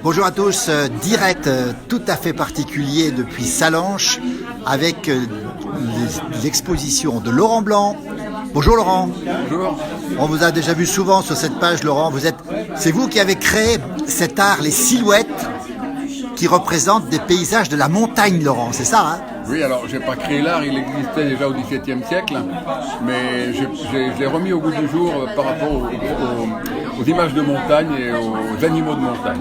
Bonjour à tous, direct tout à fait particulier depuis Sallanches avec l'exposition de Laurent Blanc. Bonjour Laurent. Bonjour. On vous a déjà vu souvent sur cette page Laurent, c'est vous qui avez créé cet art, les silhouettes qui représentent des paysages de la montagne Laurent, c'est ça hein? Oui, alors j'ai pas créé l'art, il existait déjà au XVIIe siècle, mais je l'ai remis au goût du jour par rapport aux images de montagne et aux animaux de montagne.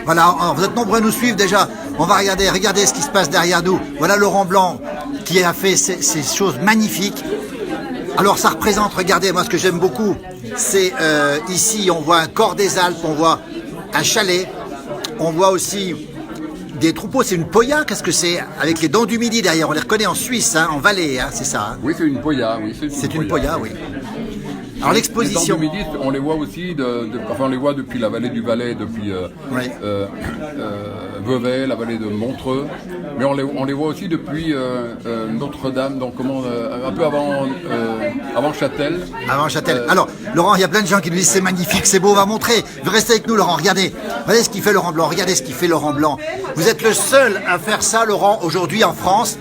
Voilà, vous êtes nombreux à nous suivre déjà. On va regardez ce qui se passe derrière nous. Voilà Laurent Blanc qui a fait ces choses magnifiques. Alors ça représente, regardez, moi ce que j'aime beaucoup, c'est ici on voit un corps des Alpes, on voit un chalet, on voit aussi des troupeaux, c'est une poya, qu'est-ce que c'est? Avec les dents du midi derrière, on les reconnaît en Suisse, hein, en Valais, hein, c'est ça hein? Oui, c'est une poya, oui. C'est une poya, oui. Alors l'exposition... Les dents du midi, on les voit aussi, on les voit depuis la vallée du Valais, depuis Vevey, la vallée de Montreux, mais on les voit aussi depuis Notre-Dame, donc un peu avant Châtel. Avant Châtel. Alors, Laurent, il y a plein de gens qui nous disent c'est magnifique, c'est beau, on va montrer. Vous restez avec nous, Laurent, regardez ce qu'il fait Laurent Blanc, regardez ce qu'il fait Laurent Blanc. Vous êtes le seul à faire ça, Laurent, aujourd'hui en France.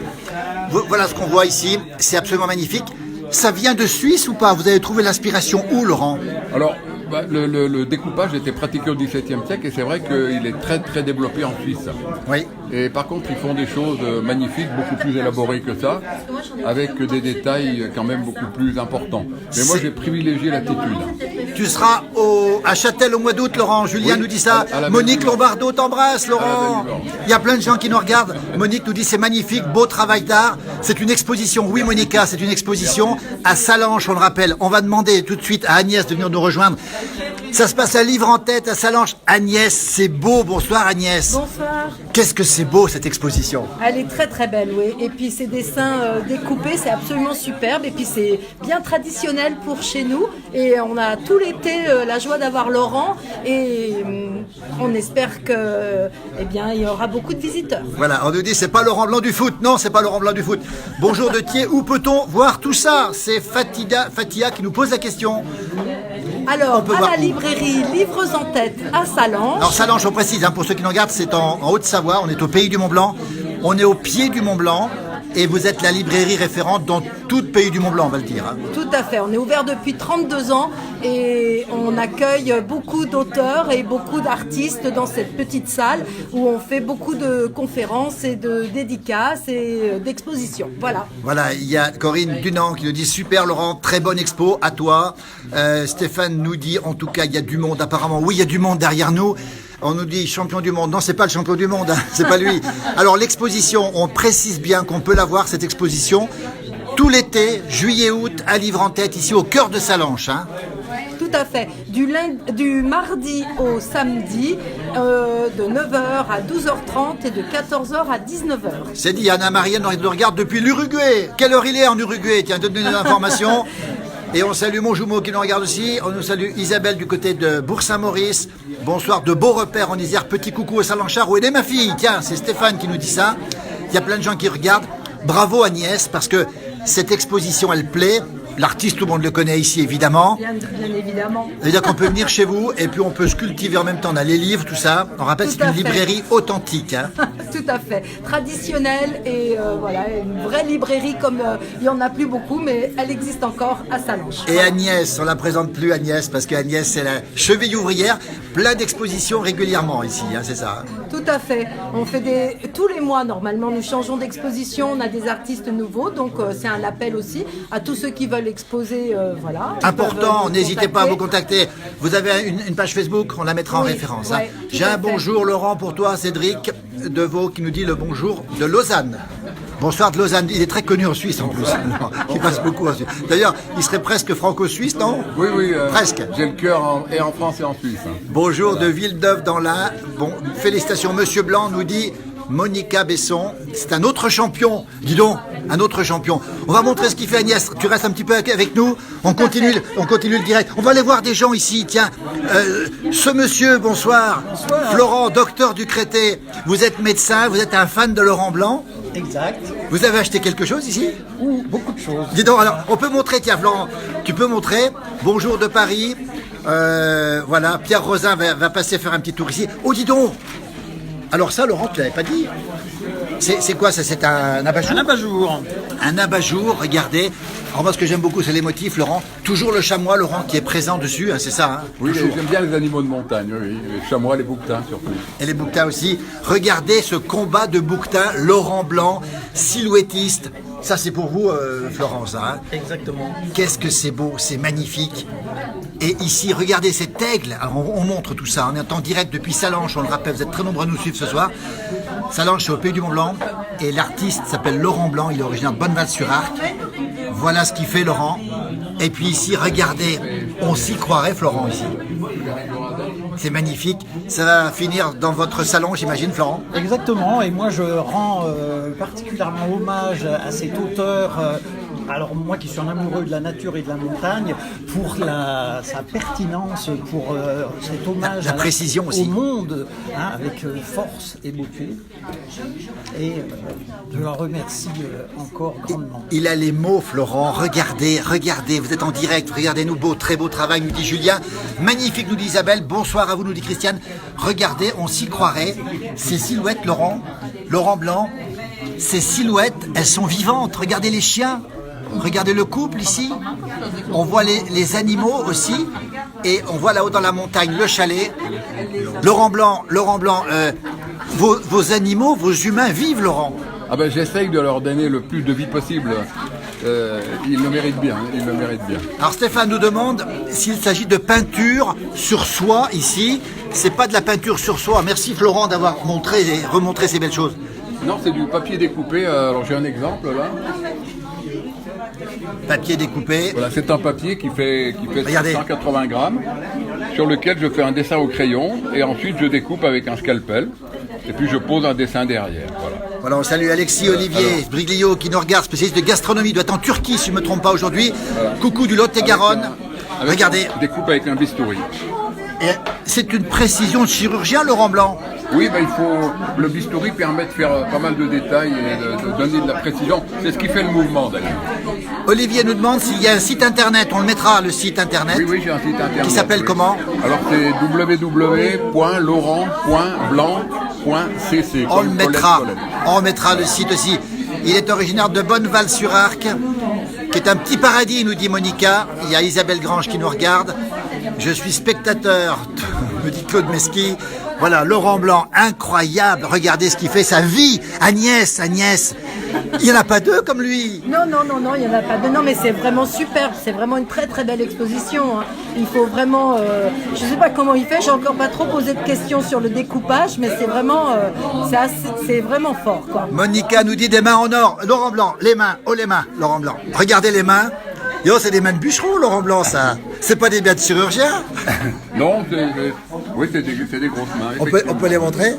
Voilà ce qu'on voit ici, c'est absolument magnifique. Ça vient de Suisse ou pas? Vous avez trouvé l'inspiration où, Laurent? Alors, le découpage était pratiqué au XVIIe siècle et c'est vrai qu'il est très très développé en Suisse. Oui. Et par contre, ils font des choses magnifiques, beaucoup plus élaborées que ça, avec des détails quand même beaucoup plus importants. Mais moi, j'ai privilégié l'attitude. Tu seras à Châtel au mois d'août, Laurent. Julien nous dit ça. Monique Lombardo t'embrasse, Laurent. Il y a plein de gens qui nous regardent. Monique nous dit c'est magnifique, beau travail d'art. C'est une exposition. Oui, Monica, c'est une exposition à Sallanches, on le rappelle. On va demander tout de suite à Agnès de venir nous rejoindre. Ça se passe à Livre en Tête, à Sallanches. Agnès, c'est beau. Bonsoir Agnès. Bonsoir. Qu'est-ce que c'est beau cette exposition? Elle est très très belle, oui. Et puis ces dessins découpés, c'est absolument superbe. Et puis c'est bien traditionnel pour chez nous. Et on a tout l'été la joie d'avoir Laurent. Et on espère que, il y aura beaucoup de visiteurs. Voilà, on nous dit c'est pas Laurent Blanc du foot. Non, c'est pas Laurent Blanc du foot. Bonjour de Thiers, où peut-on voir tout ça? C'est Fatia qui nous pose la question. Alors, à la librairie Livres en Tête à Sallanches. Alors Sallanches, on précise, hein, pour ceux qui nous regardent, c'est en Haute-Savoie, on est au pays du Mont-Blanc, on est au pied du Mont-Blanc, et vous êtes la librairie référente dans tout le pays du Mont-Blanc, on va le dire. Hein. Tout à fait, on est ouvert depuis 32 ans et on accueille beaucoup d'auteurs et beaucoup d'artistes dans cette petite salle où on fait beaucoup de conférences et de dédicaces et d'expositions. Voilà. Voilà, il y a Corinne Dunant qui nous dit super Laurent, très bonne expo, à toi. Stéphane nous dit en tout cas il y a du monde apparemment. Oui, il y a du monde derrière nous. On nous dit champion du monde. Non, c'est pas le champion du monde, hein, c'est pas lui. Alors l'exposition, on précise bien qu'on peut la voir, cette exposition, tout l'été, juillet-août, à Livre en Tête, ici au cœur de Sallanches. Hein. Tout à fait. Du mardi au samedi, de 9h à 12h30 et de 14h à 19h. C'est dit, Anna-Marie nous regarde depuis l'Uruguay. Quelle heure il est en Uruguay? Tiens, donne-nous des informations. Et on salue mon jumeau qui nous regarde aussi. On nous salue Isabelle du côté de Bourg-Saint-Maurice. Bonsoir, de beaux repères en Isère. Petit coucou au Sallanchard. Où est ma fille? Tiens, c'est Stéphane qui nous dit ça. Il y a plein de gens qui regardent. Bravo Agnès, parce que cette exposition, elle plaît. L'artiste, tout le monde le connaît ici, évidemment. Bien évidemment. C'est-à-dire qu'on peut venir chez vous et puis on peut se cultiver en même temps. On a les livres, tout ça. On rappelle, c'est une librairie authentique. Hein. Tout à fait. Traditionnelle et une vraie librairie comme il n'y en a plus beaucoup, mais elle existe encore à Sallanches. Et Agnès, on ne la présente plus Agnès, parce qu'Agnès, c'est la cheville ouvrière. Plein d'expositions régulièrement ici, hein, c'est ça. Hein. Tout à fait. On fait tous les mois, normalement, nous changeons d'exposition. On a des artistes nouveaux, donc c'est un appel aussi à tous ceux qui veulent exposer. Important, n'hésitez pas à vous contacter. Vous avez une page Facebook, on la mettra en référence. Hein. J'ai un bonjour Laurent pour toi, Cédric Deveau qui nous dit le bonjour de Lausanne. Bonsoir de Lausanne, il est très connu en Suisse en plus. Il passe beaucoup en Suisse. D'ailleurs, il serait presque franco-suisse, non? Oui, presque. J'ai le cœur en France et en Suisse. Hein. Bonjour de Villeneuve dans l'Ain. Bon, félicitations. Monsieur Blanc nous dit Monica Besson, c'est un autre champion. Dis donc, un autre champion. On va montrer ce qu'il fait Agnès. Tu restes un petit peu avec nous. On continue le direct. On va aller voir des gens ici. Tiens, ce monsieur, bonsoir. Bonsoir. Florent, docteur du Crété. Vous êtes médecin, vous êtes un fan de Laurent Blanc. Exact. Vous avez acheté quelque chose ici? Ou beaucoup de choses. Dis donc, alors, on peut montrer, tiens Florent, tu peux montrer. Bonjour de Paris. Voilà, Pierre Rosin va passer faire un petit tour ici. Oh, dis donc. Alors ça, Laurent, tu l'avais pas dit. C'est quoi ça? C'est un abat-jour? Un abat-jour. Un abat-jour, regardez. Alors moi, ce que j'aime beaucoup, c'est les motifs, Laurent. Toujours le chamois, Laurent, qui est présent dessus, hein, c'est ça, hein? Oui, Toujours. j'aime bien les animaux de montagne, oui, les chamois, les bouquetins surtout. Et les bouquetins aussi. Regardez ce combat de bouquetins, Laurent Blanc, silhouettiste. Ça, c'est pour vous, Florence, hein? Exactement. Qu'est-ce que c'est beau, c'est magnifique. Et ici, regardez cet aigle. Alors, on montre tout ça. On est en direct depuis Salanches, on le rappelle, vous êtes très nombreux à nous suivre ce soir. Salanches, c'est au Pays du Mont-Blanc. Et l'artiste s'appelle Laurent Blanc, il est originaire de Bonneval-sur-Arc. Voilà ce qu'il fait, Laurent. Et puis ici, regardez, on s'y croirait, Florent, ici. C'est magnifique. Ça va finir dans votre salon, j'imagine, Florent? Exactement, et moi je rends particulièrement hommage à cet auteur, alors moi qui suis un amoureux de la nature et de la montagne, pour sa pertinence, pour cet hommage La précision aussi. au monde, hein, avec force et beauté. Et je le remercie encore grandement. Il a les mots, Florent. Regardez, regardez, vous êtes en direct. Regardez-nous, beau, très beau travail, nous dit Julien. Magnifique, nous dit Isabelle. Bonsoir à vous, nous dit Christiane. Regardez, on s'y croirait. Ces silhouettes, Laurent Blanc, ces silhouettes, elles sont vivantes. Regardez les chiens. Regardez le couple ici. On voit les animaux aussi. Et on voit là-haut dans la montagne le chalet. Laurent Blanc, vos animaux, vos humains vivent, Laurent. Ah ben j'essaye de leur donner le plus de vie possible. Ils le méritent bien, ils le méritent bien. Alors Stéphane nous demande s'il s'agit de peinture sur soie ici. C'est pas de la peinture sur soie. Merci Florent d'avoir montré et remontré ces belles choses. Non, c'est du papier découpé. Alors j'ai un exemple là. Papier découpé. Voilà, c'est un papier qui fait Regardez. 180 grammes, sur lequel je fais un dessin au crayon et ensuite je découpe avec un scalpel et puis je pose un dessin derrière. Voilà. Voilà, on salue Alexis Olivier Briglio qui nous regarde, spécialiste de gastronomie, doit être en Turquie si je ne me trompe pas aujourd'hui. Voilà. Coucou du Lot-et-Garonne. Regardez. Découpe avec un bistouri. Et c'est une précision de chirurgien, Laurent Blanc. Oui, ben, le bistouri permet de faire pas mal de détails et de donner de la précision. C'est ce qui fait le mouvement d'ailleurs. Olivier nous demande s'il y a un site internet, on le mettra le site internet. Oui, j'ai un site internet. Qui s'appelle comment? Alors c'est www.laurent.blanc.cc. On remettra le site aussi. Il est originaire de Bonneval-sur-Arc, qui est un petit paradis, nous dit Monica. Il y a Isabelle Grange qui nous regarde. Je suis spectateur, me dit Claude Mesqui. Voilà, Laurent Blanc, incroyable. Regardez ce qu'il fait, sa vie. Agnès. Il n'y en a pas deux comme lui. Non, il n'y en a pas deux. Non, mais c'est vraiment superbe. C'est vraiment une très très belle exposition. Hein. Il faut vraiment... je ne sais pas comment il fait. J'ai encore pas trop posé de questions sur le découpage, mais c'est vraiment... c'est vraiment fort, quoi. Monica nous dit des mains en or. Laurent Blanc, les mains, Laurent Blanc. Regardez les mains. Yo, c'est des mains de bûcheron, Laurent Blanc, ça. C'est pas des mains de chirurgien. Non, oui, c'est des grosses mains. On peut les montrer?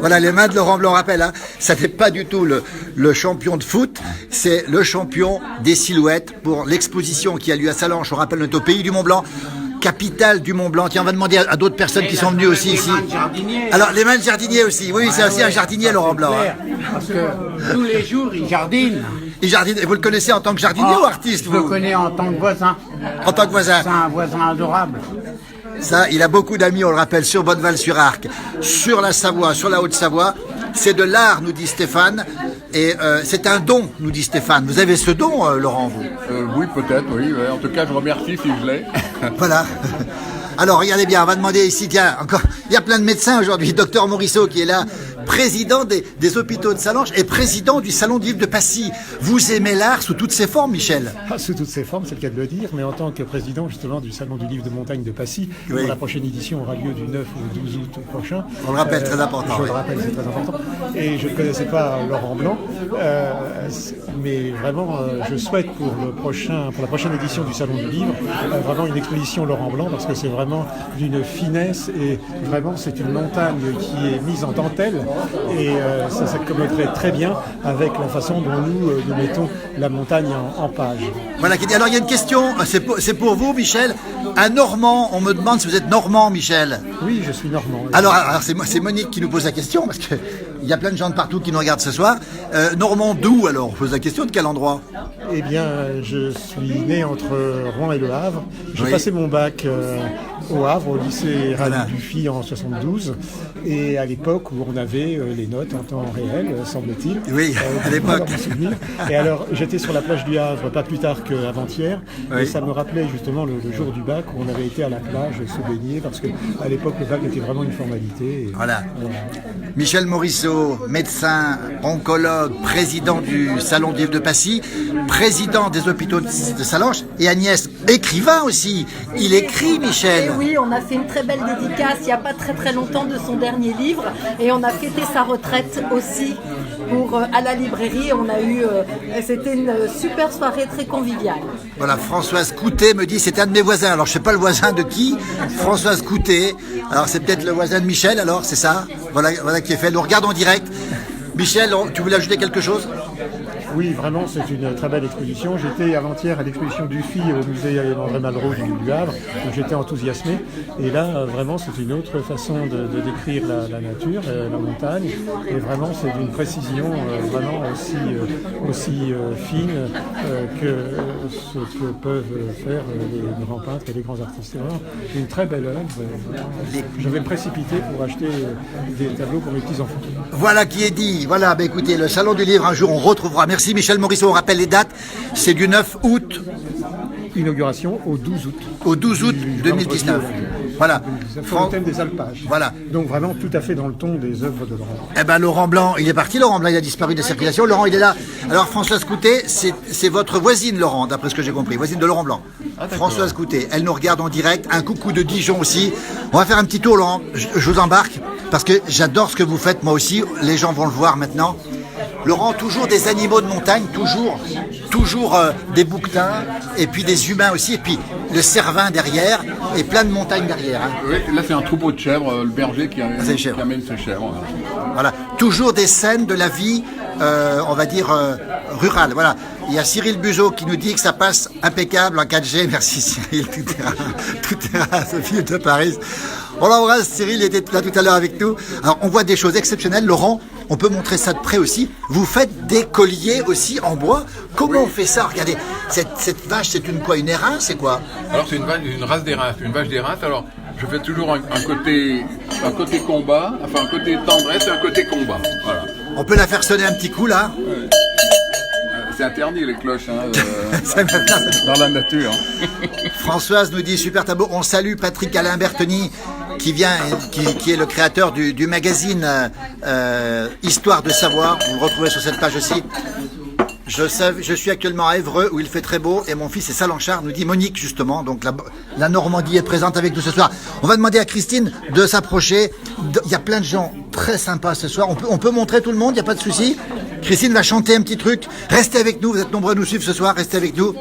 Voilà, les mains de Laurent Blanc, rappelle, hein, ça n'est pas du tout le champion de foot, c'est le champion des silhouettes pour l'exposition qui a lieu à Salanches. On rappelle, on est au Pays du Mont-Blanc, capitale du Mont-Blanc. Tiens, on va demander à d'autres personnes qui sont venues aussi ici. Alors, les mains de jardinier aussi. Oui, c'est aussi un jardinier, Laurent Blanc. Hein. Parce que tous les jours, il jardine. Il jardine. Et vous le connaissez en tant que jardinier ou artiste, Je le vous? connais en tant que voisin. En tant que voisin. C'est un voisin adorable. Ça, il a beaucoup d'amis, on le rappelle, sur Bonneval-sur-Arc, sur la Savoie, sur la Haute-Savoie. C'est de l'art, nous dit Stéphane. Et c'est un don, nous dit Stéphane. Vous avez ce don, Laurent, vous? Oui, peut-être, oui. En tout cas, je remercie si je l'ai. Voilà. Alors, regardez bien, on va demander ici, tiens, encore, il y a plein de médecins aujourd'hui. Docteur Morisseau qui est là, président des hôpitaux de Salanches et président du Salon du Livre de Passy. Vous aimez l'art sous toutes ses formes, Michel? Sous toutes ses formes, c'est le cas de le dire, mais en tant que président justement du Salon du Livre de Montagne de Passy, oui. dont la prochaine édition aura lieu du 9 au 12 août prochain. On le rappelle, très important. Je le rappelle, c'est très important. Et je ne connaissais pas Laurent Blanc, mais vraiment, je souhaite pour la prochaine édition du Salon du Livre, vraiment une exposition Laurent Blanc, parce que c'est vraiment d'une finesse et vraiment c'est une montagne qui est mise en dentelle et ça s'accommoderait très bien avec la façon dont nous mettons la montagne en page. Voilà, alors il y a une question, c'est pour vous, Michel. Un Normand, on me demande si vous êtes Normand, Michel. Oui, je suis Normand. Oui. Alors c'est Monique qui nous pose la question, parce que Il y a plein de gens de partout qui nous regardent ce soir. Normand d'où alors? On pose la question, de quel endroit? Eh bien, je suis né entre Rouen et Le Havre. J'ai Oui. passé mon bac au Havre, au lycée Voilà. Rallye Dufy en 72. Et à l'époque où on avait les notes en temps réel, semble-t-il. Oui, à l'époque. Dans mon souvenir. Et alors, j'étais sur la plage du Havre pas plus tard qu'avant-hier. Oui. Et ça me rappelait justement le jour du bac où on avait été à la plage se baigner parce qu'à l'époque, le bac était vraiment une formalité. Et Voilà. Michel Morisseau, médecin, oncologue, président du Salon du Livre de Passy, président des hôpitaux de Sallanches, et Agnès, écrivain aussi. Il écrit, Et Michel. oui, on a fait une très belle dédicace il n'y a pas très longtemps de son dernier livre et on a fêté sa retraite aussi à la librairie. On a eu, c'était une super soirée très conviviale. Voilà, Françoise Coutet me dit, c'est un de mes voisins. Alors, je sais pas le voisin de qui, Françoise Coutet. Alors, c'est peut-être le voisin de Michel, alors, c'est ça? Voilà qui est fait. Nous regardons en direct. Michel, tu voulais ajouter quelque chose? Oui, vraiment, c'est une très belle exposition. J'étais avant-hier à l'exposition Dufy au musée André Malraux du Havre, donc j'étais enthousiasmé. Et là, vraiment, c'est une autre façon de décrire la nature, la montagne. Et vraiment, c'est d'une précision vraiment aussi fine que ce que peuvent faire les grands peintres et les grands artistes. C'est vraiment une très belle œuvre. Je vais me précipiter pour acheter des tableaux pour mes petits-enfants. Voilà qui est dit. Voilà, bah écoutez, le Salon du Livre, un jour, on retrouvera. Merci Michel Morisseau, on rappelle les dates. C'est du 9 août Inauguration au 12 août. au 12 août Du 2019. vendredi au lundi. Voilà. Sur le thème des alpages. Voilà. Donc vraiment tout à fait dans le ton des œuvres de Laurent. Eh ben Laurent Blanc, il est parti. Laurent Blanc, il a disparu de la circulation. Laurent, il est là. Alors Françoise Coutet, c'est votre voisine, Laurent, d'après ce que j'ai compris. Voisine de Laurent Blanc. Françoise Coutet, elle nous regarde en direct. Un coucou de Dijon aussi. On va faire un petit tour, Laurent. Je vous embarque parce que j'adore ce que vous faites, moi aussi. Les gens vont le voir maintenant. Laurent, toujours des animaux de montagne, toujours des bouquetins, et puis des humains aussi, et puis le cervin derrière, et plein de montagnes derrière. Hein. Oui, là c'est un troupeau de chèvres, le berger qui C'est les chèvres. qui amène ses chèvres. Voilà, toujours des scènes de la vie, on va dire, rurale. Voilà. Il y a Cyril Buzeau qui nous dit que ça passe impeccable en 4G. Merci Cyril, tout est Sophie de Paris. On l'embrasse, Cyril, il était là tout à l'heure avec nous. Alors, on voit des choses exceptionnelles. Laurent, on peut montrer ça de près aussi. Vous faites des colliers aussi en bois. Comment on fait ça? Regardez, cette vache, c'est une quoi? Une érin, c'est quoi? Alors c'est une race d'Érins, une vache d'Érins. Alors je fais toujours un côté combat, enfin un côté tendresse et un côté combat. Voilà. On peut la faire sonner un petit coup, là. C'est interdit les cloches hein, Ça va bien. dans la nature. Françoise nous dit, super tableau. On salue Patrick Alain Bertoni, qui est le créateur du magazine Histoire de savoir. Vous le retrouvez sur cette page aussi. Je suis actuellement à Évreux où il fait très beau et mon fils est Salanchard, nous dit Monique justement. Donc la Normandie est présente avec nous ce soir. On va demander à Christine de s'approcher. Il y a plein de gens très sympas ce soir. On peut montrer tout le monde, il n'y a pas de souci. Christine va chanter un petit truc. Restez avec nous, vous êtes nombreux à nous suivre ce soir, restez avec nous.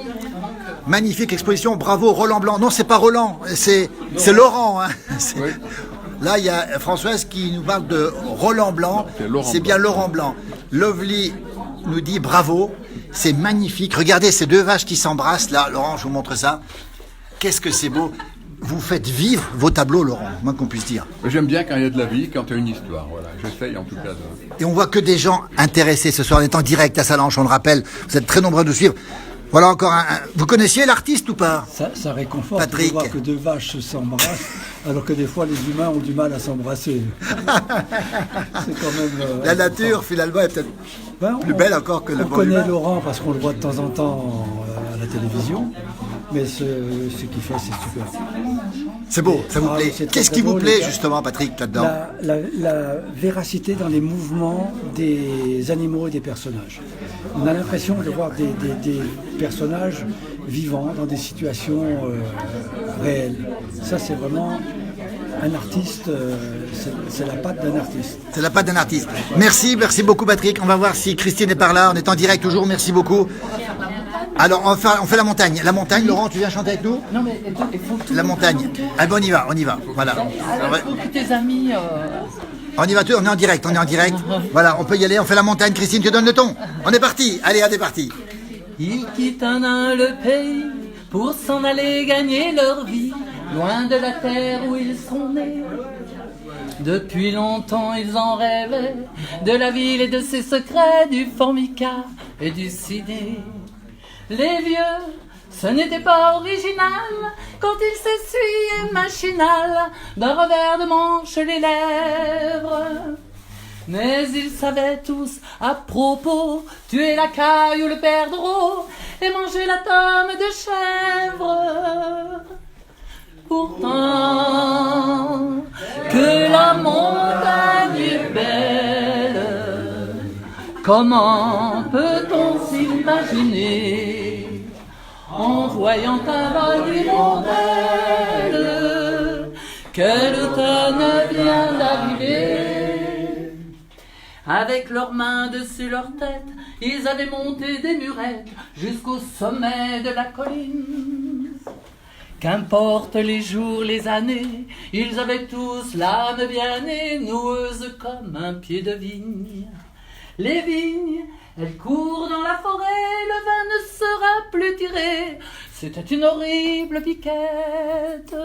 Magnifique exposition, bravo Roland Blanc. Non, c'est pas Roland, c'est Laurent. Hein. Oui. Là, il y a Françoise qui nous parle de Roland Blanc. C'est bien Laurent Blanc. Lovely nous dit bravo, c'est magnifique. Regardez ces deux vaches qui s'embrassent là. Laurent, je vous montre ça. Qu'est-ce que c'est beau. Vous faites vivre vos tableaux, Laurent, moins qu'on puisse dire. J'aime bien quand il y a de la vie, quand il y a une histoire. Voilà, j'essaye en tout cas. Et on voit que des gens intéressés ce soir. On est en direct à Sallanches, on le rappelle. Vous êtes très nombreux à nous suivre. Voilà encore Vous connaissiez l'artiste ou pas? Ça réconforte Patrick. de voir que deux vaches s'embrassent, alors que des fois les humains ont du mal à s'embrasser. C'est quand même. La nature, finalement, est peut-être plus belle encore que le On bon connaît humain. Laurent parce qu'on le voit de temps en temps à la télévision, mais ce qu'il fait, c'est super. C'est beau, ça vous Ah, plaît. c'est très, Qu'est-ce très qui vous beau, plaît les gars. justement, Patrick, là-dedans? La véracité dans les mouvements des animaux et des personnages. On a l'impression de voir des personnages vivants dans des situations réelles. Ça, c'est vraiment un artiste, c'est la patte d'un artiste. C'est la patte d'un artiste. Merci beaucoup Patrick. On va voir si Christine est par là. On est en direct toujours, merci beaucoup. Alors on fait la montagne. La montagne, Laurent, tu viens chanter avec nous? Non mais il faut tout. La montagne. Ah ben on y va. Voilà. Alors, il faut que tes amis. On y va, on est en direct. Voilà, on peut y aller, on fait la montagne. Christine, tu donnes le ton. On est parti. Allez, on est parti. Ils quittent un à un le pays pour s'en aller gagner leur vie, loin de la terre où ils sont nés. Depuis longtemps ils en rêvaient, de la ville et de ses secrets, du formica et du ciné. Les vieux, ce n'était pas original, quand ils s'essuyaient machinal d'un revers de manche les lèvres. Mais ils savaient tous à propos tuer la caille ou le perdreau et manger la tome de chèvre. Pourtant, que la montagne est belle, comment peut-on s'imaginer en voyant un vol d'hirondelles, quel automne vient d'arriver. Avec leurs mains dessus leur tête, ils avaient monté des murettes jusqu'au sommet de la colline. Qu'importe les jours, les années, ils avaient tous l'âme bien née, noueuse comme un pied de vigne. Les vignes, elles courent dans la forêt, le vin ne sera plus tiré, c'était une horrible piquette.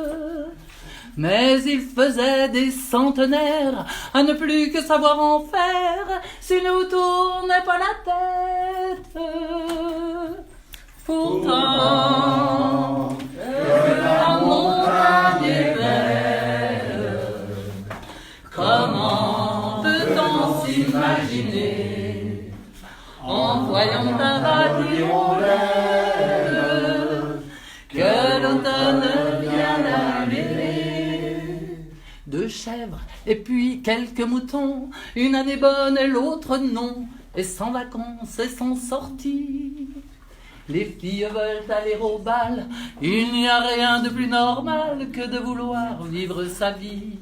Mais il faisait des centenaires à ne plus que savoir en faire s'il nous tournait pas la tête. Pourtant, la montagne est belle, comment peut-on s'imaginer en voyant un val d'hirondelles que l'automne vient d'arriver. Deux chèvres et puis quelques moutons, une année bonne et l'autre non, et sans vacances et sans sortie. Les filles veulent aller au bal, il n'y a rien de plus normal que de vouloir vivre sa vie.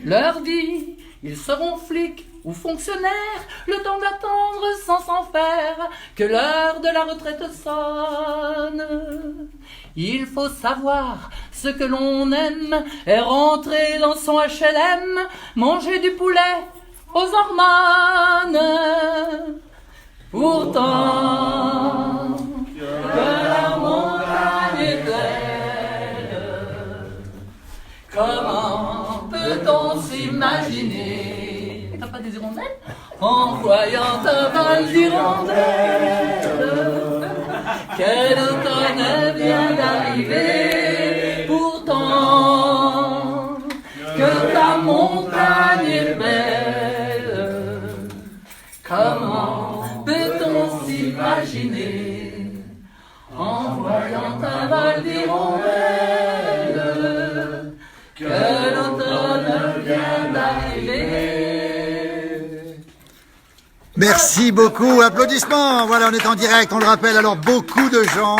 Leur vie, ils seront flics ou fonctionnaires, le temps d'attendre sans s'en faire que l'heure de la retraite sonne. Il faut savoir ce que l'on aime et rentrer dans son HLM, manger du poulet aux hormones. Pourtant, que la montagne est belle, comment peut-on s'imaginer, t'as pas des hirondelles, en voyant un vol d'hirondelles, quel automne vient d'arriver. Pourtant, que ta montagne est belle, comment peut-on s'imaginer en voyant un vol d'hirondelles, que l'automne vient d'arriver. Merci beaucoup, applaudissements. Voilà, on est en direct, on le rappelle. Alors, beaucoup de gens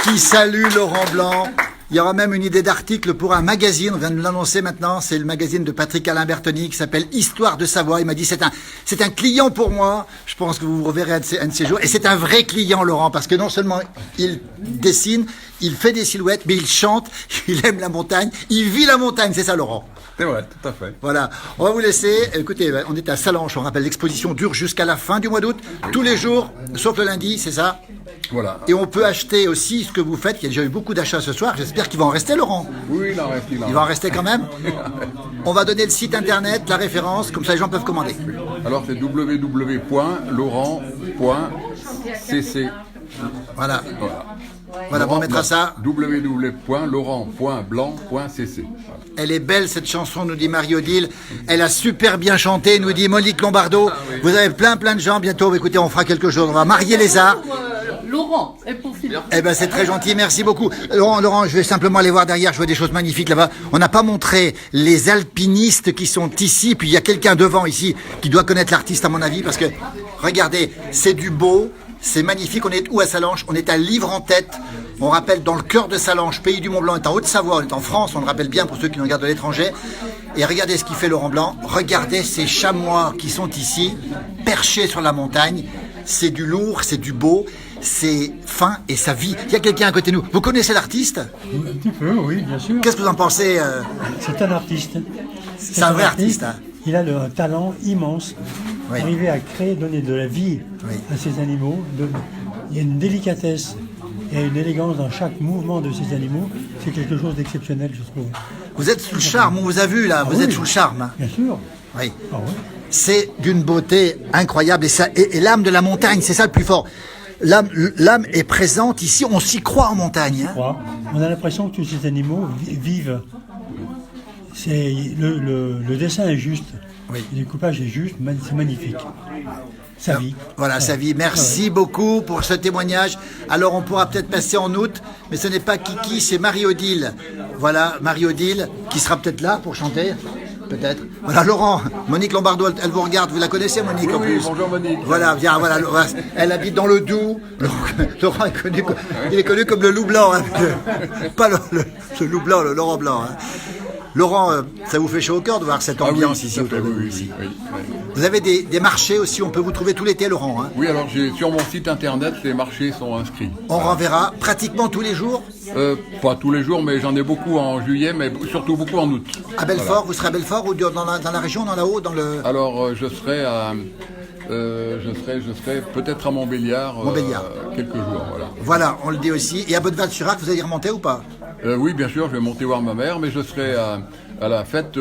qui saluent Laurent Blanc. Il y aura même une idée d'article pour un magazine, on vient de l'annoncer maintenant, c'est le magazine de Patrick Alain Bertoni qui s'appelle Histoire de Savoie. Il m'a dit c'est un client pour moi, je pense que vous vous reverrez un de ces jours. Et c'est un vrai client, Laurent, parce que non seulement il dessine, il fait des silhouettes, mais il chante, il aime la montagne, il vit la montagne, c'est ça Laurent? C'est vrai, tout à fait. Voilà, on va vous laisser. Écoutez, on est à Salanches, on rappelle, l'exposition dure jusqu'à la fin du mois d'août, tous les jours, sauf le lundi, c'est ça? Voilà. Et on peut acheter aussi ce que vous faites. Il y a déjà eu beaucoup d'achats ce soir. J'espère qu'il va en rester, Laurent. Oui, il en reste. Il va en rester quand même. On va donner le site internet, la référence, comme ça les gens peuvent commander. Alors c'est www.laurent.cc. Voilà. Voilà, on mettra ça. www.laurent.blanc.cc. Elle est belle cette chanson, nous dit Marie-Odile. Elle a super bien chanté, nous dit Monique Lombardo. Vous avez plein de gens bientôt. Écoutez, on fera quelque chose. On va marier les arts. Laurent, et pour Philippe. Eh ben c'est très gentil, merci beaucoup. Laurent, je vais simplement aller voir derrière, je vois des choses magnifiques là-bas. On n'a pas montré les alpinistes qui sont ici, puis il y a quelqu'un devant ici qui doit connaître l'artiste à mon avis, parce que regardez, c'est du beau, c'est magnifique. On est où à Salanches? On est à Livre-en-Tête. On rappelle, dans le cœur de Salanches, pays du Mont-Blanc, on est en Haute-Savoie, on est en France, on le rappelle bien pour ceux qui nous regardent de l'étranger. Et regardez ce qu'il fait Laurent Blanc, regardez ces chamois qui sont ici, perchés sur la montagne. C'est du lourd, c'est du beau, c'est fin et ça vit. Il y a quelqu'un à côté de nous. Vous connaissez l'artiste? Un petit peu, oui, bien sûr. Qu'est-ce que vous en pensez C'est un artiste. C'est un vrai artiste. Hein. Il a un talent immense. Oui. Arriver à créer, donner de la vie à ces animaux. Il y a une délicatesse et une élégance dans chaque mouvement de ces animaux. C'est quelque chose d'exceptionnel, je trouve. Vous êtes sous le charme, on vous a vu là, vous êtes sous le charme. Hein. Bien sûr. Oui. Ah ouais. C'est d'une beauté incroyable et l'âme de la montagne, c'est ça le plus fort. L'âme est présente ici, on s'y croit en montagne. Hein. On a l'impression que tous ces animaux vivent. Le dessin est juste, le découpage est juste, c'est magnifique. Sa vie. Voilà, sa vie. Merci beaucoup pour ce témoignage. Alors, on pourra peut-être passer en août, mais ce n'est pas Kiki, c'est Marie-Odile. Voilà, Marie-Odile, qui sera peut-être là pour chanter. Peut-être. Voilà, Laurent, Monique Lombardo, elle vous regarde. Vous la connaissez, Monique, en plus? Oui, bonjour, Monique. Voilà, viens, voilà. Elle habite dans le Doubs. Laurent il est connu comme le loup blanc. Hein. Pas le loup blanc, le Laurent blanc. Hein. Laurent, ça vous fait chaud au cœur de voir cette ambiance ici autour de vous ici. Oui. Vous avez des marchés aussi, on peut vous trouver tout l'été, Laurent. Hein. Oui, alors sur mon site internet, les marchés sont inscrits. On renverra pratiquement tous les jours. Pas tous les jours, mais j'en ai beaucoup en juillet, mais surtout beaucoup en août. À Belfort, voilà. Vous serez à Belfort ou dans la région, dans la haut, dans le... Alors, je serai peut-être à Montbéliard, quelques jours. Voilà, on le dit aussi. Et à Bonneval-sur-Arc, vous allez y remonter ou pas? Oui, bien sûr, je vais monter voir ma mère, mais je serai à la fête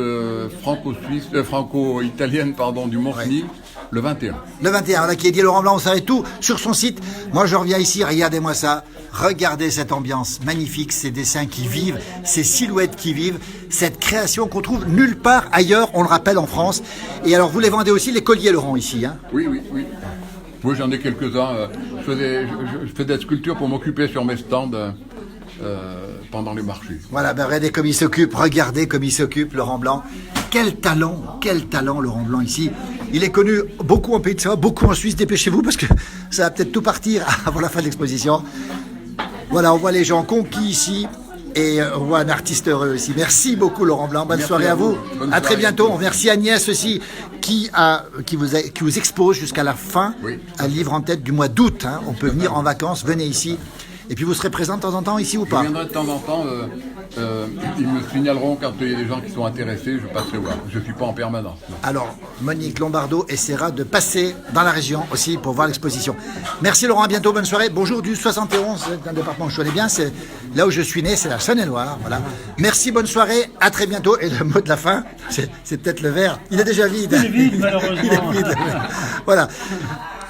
franco-italienne du Mont-Cenis, le 21. Le 21, voilà, qui est dit Laurent Blanc, vous savez tout sur son site. Moi, je reviens ici, regardez-moi ça. Regardez cette ambiance magnifique, ces dessins qui vivent, ces silhouettes qui vivent, cette création qu'on trouve nulle part ailleurs, on le rappelle, en France. Et alors, vous les vendez aussi, les colliers, Laurent, ici, hein? Oui. Oui, j'en ai quelques-uns. Je fais des sculptures pour m'occuper sur mes stands. Pendant les marchés. Voilà, regardez comme il s'occupe, Laurent Blanc. Quel talent, Laurent Blanc ici. Il est connu beaucoup en Pays de Savoie, beaucoup en Suisse, dépêchez-vous parce que ça va peut-être tout partir avant la fin de l'exposition. Voilà, on voit les gens conquis ici et on voit un artiste heureux ici. Merci beaucoup Laurent Blanc, bonne soirée à vous. À très bientôt. Merci Agnès aussi qui vous expose jusqu'à la fin un livre en tête du mois d'août. Hein. On peut venir en vacances, venez ici. Et puis vous serez présent de temps en temps ici ou pas? Je viendrai de temps en temps. Ils me signaleront quand il y a des gens qui sont intéressés, je passerai voir. Je ne suis pas en permanence. Non. Alors, Monique Lombardo essaiera de passer dans la région aussi pour voir l'exposition. Merci Laurent, à bientôt, bonne soirée. Bonjour du 71, c'est un département que je connais bien, c'est là où je suis né, c'est la Saône-et-Loire. Voilà. Merci, bonne soirée, à très bientôt. Et le mot de la fin, c'est peut-être le verre. Il est déjà vide. Il est vide, malheureusement. Il est vide. Voilà.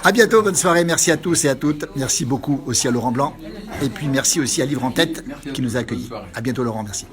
À bientôt, bonne soirée, merci à tous et à toutes. Merci beaucoup aussi à Laurent Blanc. Et puis merci aussi à Livre en Tête qui nous a accueillis. À bientôt Laurent, merci.